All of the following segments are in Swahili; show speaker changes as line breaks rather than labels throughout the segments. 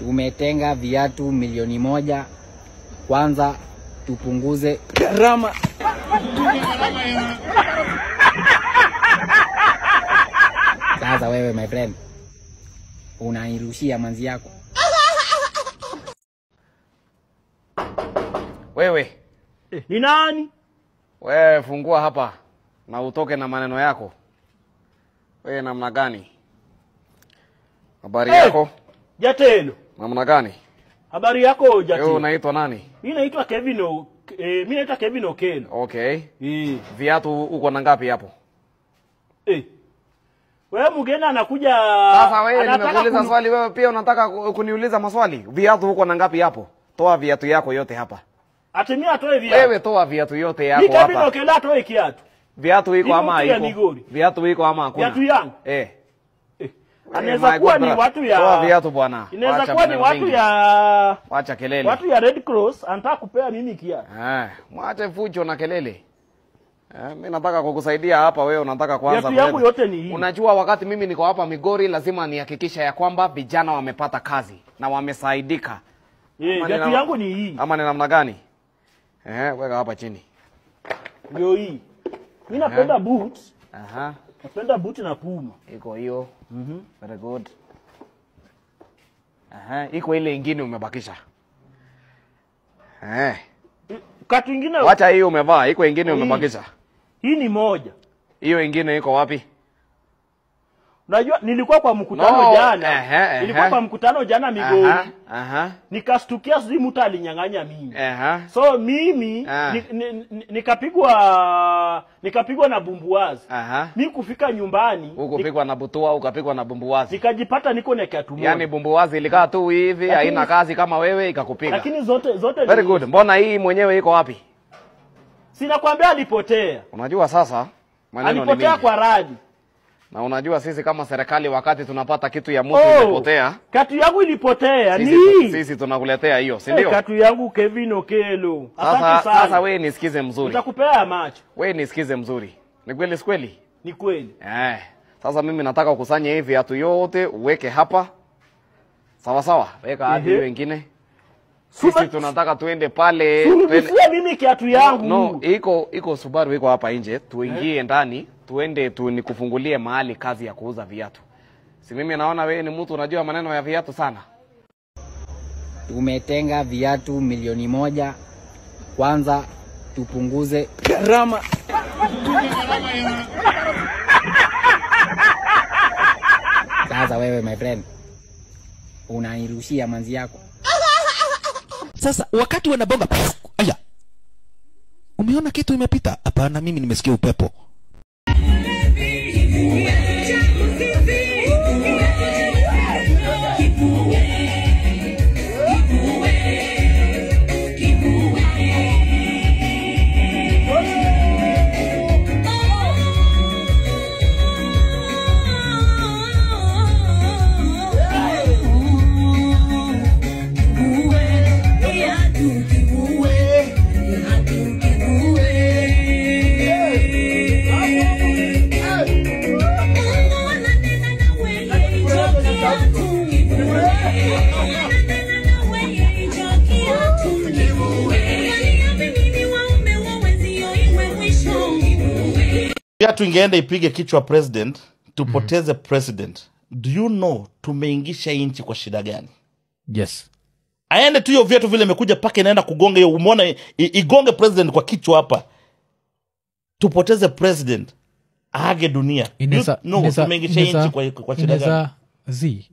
Tumetenga viatu milioni 1. Kwanza tupunguze gharama. Sasa wewe my friend, unairushia manzi yako.
Wewe
ni nani?
Wewe fungua hapa na utoke na maneno yako. Wewe namna gani? Habari yako?
Jatelo.
Namna gani?
Habari yako Jatelo.
Wewe unaitwa nani?
Mimi naitwa Kevin Okelo.
Okay. Viatu uko na ngapi hapo?
Wewe mgeni anakuja.
Sasa wewe nimekuuliza swali, wewe pia unataka kuniuliza maswali. Viatu uko na ngapi hapo? Toa viatu yako yote hapa.
Atimia atoe viatu.
Wewe toa viatu yote yako hapa.
Ni Kevin Okelo atoe kiatu.
Viatu iko ama iko? Viatu iko ama hakuna?
Viatu yangu.
Anaweza
kuwa ni watu ya.
Toa viatu bwana.
Inaweza kuwa ni watu ya.
Wacha kelele.
Watu ya Red Cross anataka kupea mimi kiatu.
Mwache fujo na kelele. Mimi nataka kukusaidia hapa, wewe unataka kwanza.
Viatu yangu yote ni hii.
Unajua wakati mimi niko hapa Migori lazima nihakikisha ya kwamba vijana wamepata kazi na wamesaidika.
Viatu yangu ni hii.
Ama ni namna gani? Weka hapa chini.
Ndio hii. Mimi napenda boots. Napenda boot na Puma.
Iko hiyo. Very good. Iko ile nyingine umebakisha.
Kati nyingine.
Wacha hiyo umevaa, iko nyingine umebakisha.
Hii ni moja.
Hiyo nyingine iko wapi?
Unajua nilikuwa kwa mkutano jana. Nilikuwa kwa mkutano jana Migori. Nikastukia sisi mtu alinyang'anya mimi. So mimi nikapigwa na bumbuazi. Mimi kufika nyumbani,
ukapigwa na butua, ukapigwa na bumbuazi.
Nikajipata niko na kiatu moja.
Yaani bumbuazi ilikaa tu hivi, haina kazi kama wewe ikakupiga.
Lakini zote
very good. Mbona hii mwenyewe iko wapi?
Sina kwambia alipotea.
Unajua sasa maneno ni mingi.
Alipotea kwa radi.
Na unajua sisi kama serikali wakati tunapata kitu ya mtu ilipotea,
katu yangu ilipotea
sisi tunakuletea hiyo, si ndio?
Katu yangu Kevin Okelo. Asante sana.
Sasa wewe nisikize mzuri.
Nitakupea macho.
Wewe nisikize mzuri. Ni kweli kweli?
Ni kweli.
Sasa mimi nataka ukusanye hivi viatu yote uweke hapa. Sawa sawa. Weka hadi hiyo nyingine. Sisi tunataka tuende pale.
Tuende mimi kiatu yangu.
No, iko Subaru iko hapa nje. Tuingie ndani. Tuende nikufungulie mahali kazi ya kuuza viatu. Si mimi naona wewe ni mtu unajua maneno ya viatu sana.
Tumetenga viatu milioni 1. Kwanza tupunguze gharama. Sasa wewe my friend, unairushia manzi yako.
Sasa wakati wanabonga, aya, umeona kitu imepita? Hapana, mimi nimesikia upepo.
Viatu ingeenda ipige kichwa president, tupoteze president. Do you know tumeingisha inchi kwa shida gani?
Yes.
Aende tu hiyo viatu vile imekuja paka inaenda kugonga hiyo, umeona igonge president kwa kichwa hapa. Tupoteze president. Aage dunia. Tumeingisha inchi kwa shida gani?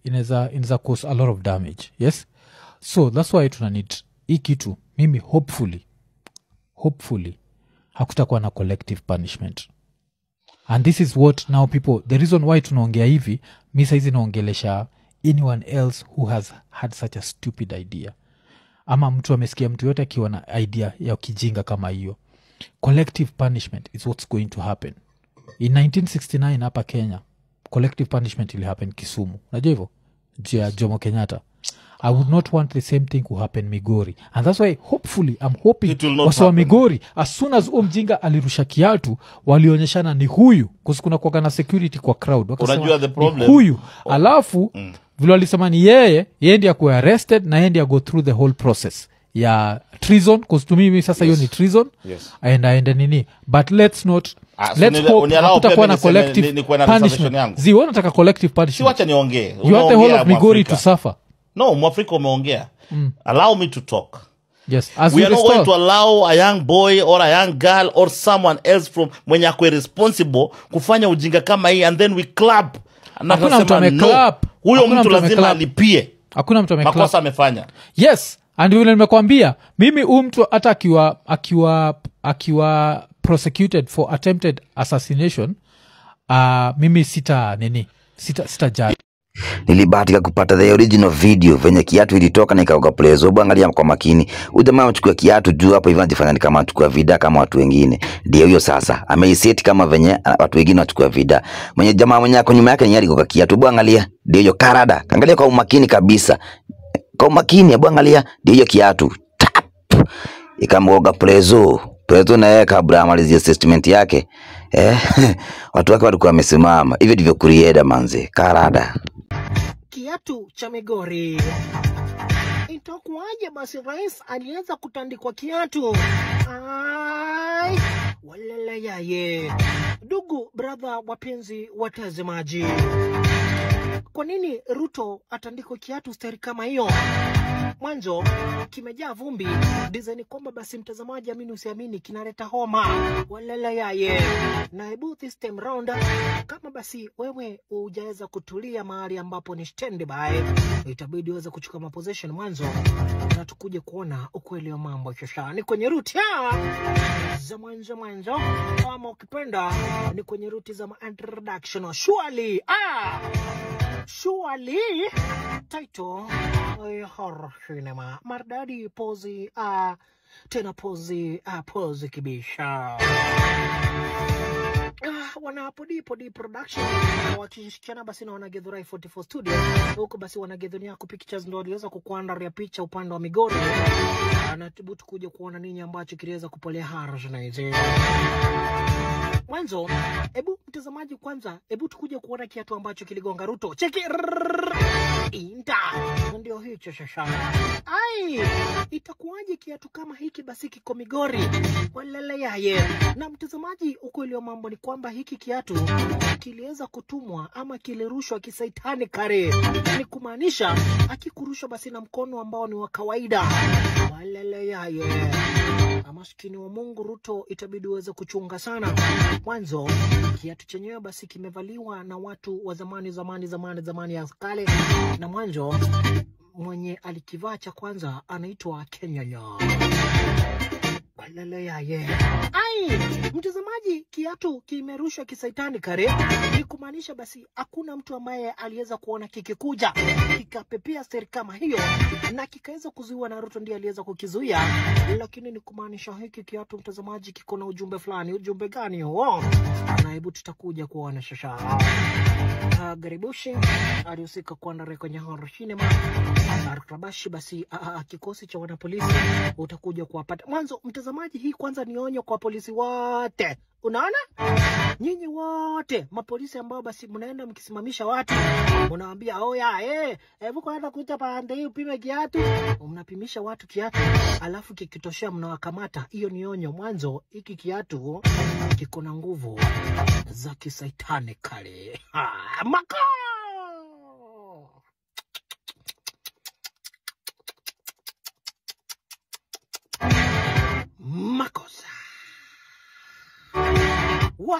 Inaweza cause a lot of damage. Yes. So that's why tuna need hii kitu. Mimi hopefully hakutakuwa na collective punishment. And this is what now people, the reason why tunaongea hivi, mi saizi naongelesha anyone else who has had such a stupid idea. Ama mtu amesikia mtu yote akiwa na idea ya kijinga kama hiyo. Collective punishment is what's going to happen. In 1969 hapa Kenya, collective punishment will happen Kisumu. Unajua hivyo? Jomo Kenyatta. I would not want the same thing to happen Migori. And that's why hopefully I'm hoping wasawa Migori as soon as mjinga alirusha kiatu walionyeshana ni huyu, because kuna kwa na security kwa crowd.
Unajua the problem.
Huyu alafu vile walisema ni yeye ndiye akuwe arrested na yeye ndiye go through the whole process ya treason, because to me sasa hiyo ni treason. Aende nini, but let's hope hakutakuwa na collective punishment. Zi wanataka collective punishment.
Si wacha niongee.
You want the whole of Migori to suffer.
No, Mwafrika umeongea. Allow me to talk.
Yes, as
we are not going to allow a young boy or a young girl or someone else from mwenye akwe responsible kufanya ujinga kama hii and then we clap.
Hakuna mtu ameclap.
Huyo mtu lazima alipie.
Hakuna mtu ameclap.
Makosa amefanya.
Yes, and vile nimekwambia mimi mtu hata akiwa prosecuted for attempted assassination, mimi sita judge.
Nilibahatika kupata the original video venye kiatu ilitoka na ikaoga plezo. Angalia kwa makini. Ujamaa anachukua kiatu juu hapo hivi anajifanya ni kama anachukua vida kama watu wengine. Ndio hiyo sasa. Ameiseti kama venye watu wengine wanachukua vida. Mwenye jamaa mwenye ako nyuma yake ni alikoka kiatu. Angalia. Ndio hiyo karada. Angalia kwa umakini kabisa. Kwa umakini angalia. Ndio hiyo kiatu. Tap. Ikamwoga plezo. Plezo na yeye kabla amalizie statement yake. Watu wake walikuwa wamesimama. Hivyo ndivyo kurieda manze. Karada.
Kiatu cha Migori. Itakuwaje basi rais aliweza kutandikwa kiatu? Ai, walala yaye. Ndugu brother wapenzi watazamaji, kwa nini Ruto atandikwa kiatu stari kama hiyo? Mwanzo kimejaa vumbi, design kwamba basi mtazamaji amini usiamini kinaleta homa. Walala yaye. Na hebu this time round, kama basi wewe hujaweza kutulia mahali ambapo ni standby, itabidi uweze kuchukua maposition mwanzo na tukuje kuona ukweli wa mambo shasha. Ni kwenye route za mwanzo ama ukipenda ni kwenye route za introduction. Surely title horror cinema maridadi pozi tena pozi kibisha. Wana Podi Production wakishirikiana basi na wana Githurai 44 Studio. Huko basi wana Githurai Pictures ndio waliweza kukuandalia picha upande wa Migori. Anathubutu kuja kuona nini ambacho kiliweza kupolea harsh na hizi. Mwanzo, hebu mtazamaji kwanza, hebu tukuje kuona kiatu ambacho kiligonga Ruto. Cheki. Ndio hicho shasha. Ai, itakuwaje kiatu kama hiki basi kiko Migori? Walala yaye. Na mtazamaji, ukweli wa mambo ni kwamba hiki kiatu kiliweza kutumwa ama kilirushwa kisaitani kare. Ni kumaanisha akikurushwa basi na mkono ambao ni wa kawaida. Walala yaye. Maskini wa Mungu Ruto itabidi uweze kuchunga sana. Mwanzo kiatu chenyewe basi kimevaliwa na watu wa zamani ya kale, na mwanzo mwenye alikivaa cha kwanza anaitwa Kenyanya. Walala yaye. Ai, mtazamaji, kiatu kimerushwa kisaitani kare. Ni kumaanisha basi hakuna mtu ambaye aliweza kuona kikikuja kikapepea seri kama hiyo na kikaweza kuzuiwa na Ruto, ndiye aliweza kukizuia. Lakini ni kumaanisha hiki kiatu mtazamaji kiko na ujumbe fulani. Ujumbe gani huo? Na hebu tutakuja kuona shasha. Garibushi alihusika kuandaa kwenye horror cinema. Arabashi basi kikosi cha wanapolisi utakuja kuwapata. Mwanzo mtazamaji, hii kwanza ni onyo kwa polisi wote. Unaona? Nyinyi wote mapolisi ambao basi mnaenda mkisimamisha watu, unawaambia hebu kwenda kuita pande hii upime kiatu, mnapimisha watu kiatu, alafu kikitoshea mnawakamata. Hiyo ni onyo. Mwanzo hiki kiatu kiko na nguvu za kisaitani kale. Makosa. Wow.